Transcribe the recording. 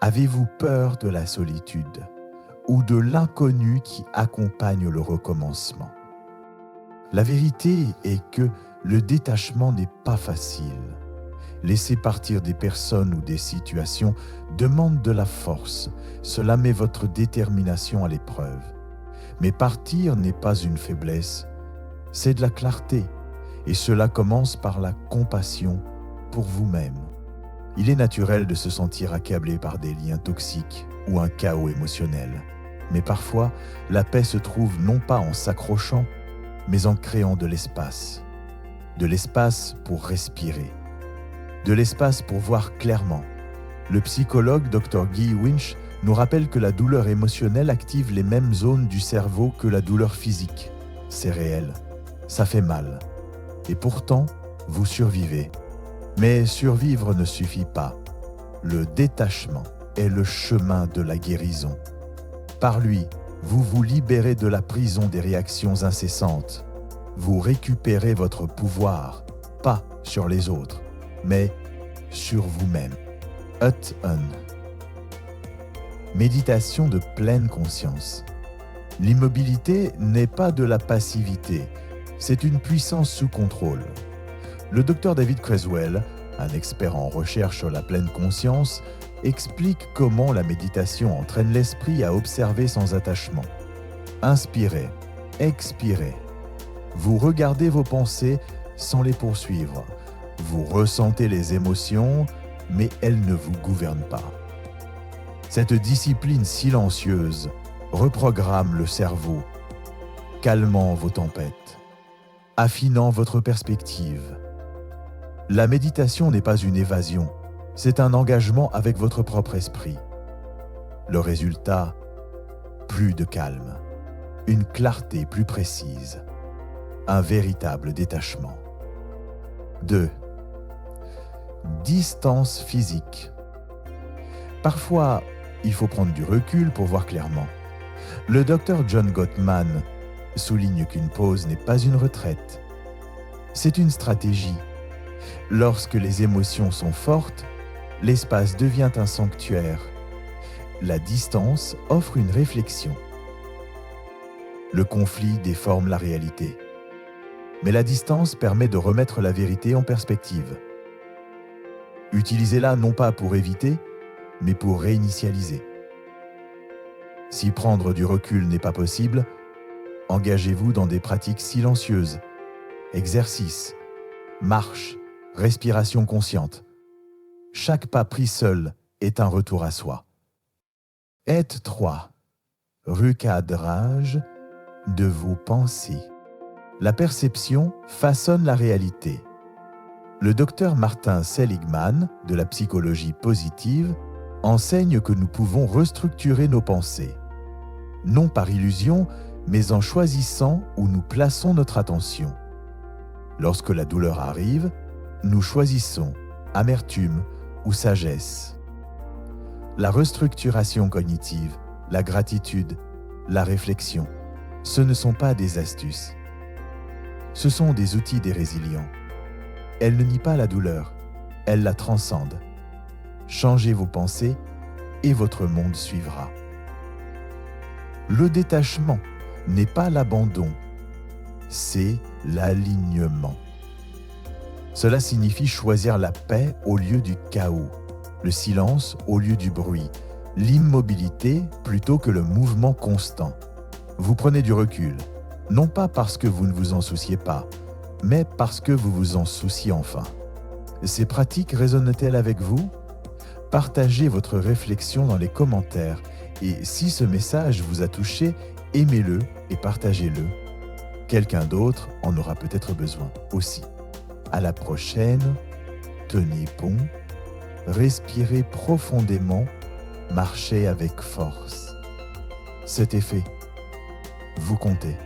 Avez-vous peur de la solitude ou de l'inconnu qui accompagne le recommencement? La vérité est que le détachement n'est pas facile. Laisser partir des personnes ou des situations demande de la force. Cela met votre détermination à l'épreuve. Mais partir n'est pas une faiblesse, c'est de la clarté. Et cela commence par la compassion pour vous-même. Il est naturel de se sentir accablé par des liens toxiques ou un chaos émotionnel. Mais parfois, la paix se trouve non pas en s'accrochant, mais en créant de l'espace. De l'espace pour respirer. De l'espace pour voir clairement. Le psychologue Dr. Guy Winch nous rappelle que la douleur émotionnelle active les mêmes zones du cerveau que la douleur physique. C'est réel, ça fait mal. Et pourtant, vous survivez. Mais survivre ne suffit pas. Le détachement est le chemin de la guérison. Par lui, vous vous libérez de la prison des réactions incessantes. Vous récupérez votre pouvoir, pas sur les autres, mais sur vous-même. Hut Un. Méditation de pleine conscience. L'immobilité n'est pas de la passivité, c'est une puissance sous contrôle. Le Dr David Creswell, un expert en recherche sur la pleine conscience, explique comment la méditation entraîne l'esprit à observer sans attachement. Inspirez, expirez. Vous regardez vos pensées sans les poursuivre. Vous ressentez les émotions, mais elles ne vous gouvernent pas. Cette discipline silencieuse reprogramme le cerveau, calmant vos tempêtes, affinant votre perspective. La méditation n'est pas une évasion, c'est un engagement avec votre propre esprit. Le résultat, plus de calme, une clarté plus précise, un véritable détachement. 2. Distance physique. Parfois, il faut prendre du recul pour voir clairement. Le docteur John Gottman souligne qu'une pause n'est pas une retraite. C'est une stratégie. Lorsque les émotions sont fortes, l'espace devient un sanctuaire. La distance offre une réflexion. Le conflit déforme la réalité. Mais la distance permet de remettre la vérité en perspective. Utilisez-la non pas pour éviter, mais pour réinitialiser. Si prendre du recul n'est pas possible, engagez-vous dans des pratiques silencieuses, exercices, marche, respiration consciente. Chaque pas pris seul est un retour à soi. Aide 3. Recadrage de vos pensées. La perception façonne la réalité. Le docteur Martin Seligman, de la psychologie positive, enseigne que nous pouvons restructurer nos pensées, non par illusion, mais en choisissant où nous plaçons notre attention. Lorsque la douleur arrive, nous choisissons amertume ou sagesse. La restructuration cognitive, la gratitude, la réflexion, ce ne sont pas des astuces. Ce sont des outils des résilients. Elles ne nient pas la douleur, elles la transcendent. Changez vos pensées et votre monde suivra. Le détachement n'est pas l'abandon, c'est l'alignement. Cela signifie choisir la paix au lieu du chaos, le silence au lieu du bruit, l'immobilité plutôt que le mouvement constant. Vous prenez du recul, non pas parce que vous ne vous en souciez pas, mais parce que vous vous en souciez enfin. Ces pratiques résonnent-elles avec vous? Partagez votre réflexion dans les commentaires et si ce message vous a touché, aimez-le et partagez-le. Quelqu'un d'autre en aura peut-être besoin aussi. À la prochaine, tenez bon, respirez profondément, marchez avec force. C'est fait. Vous comptez.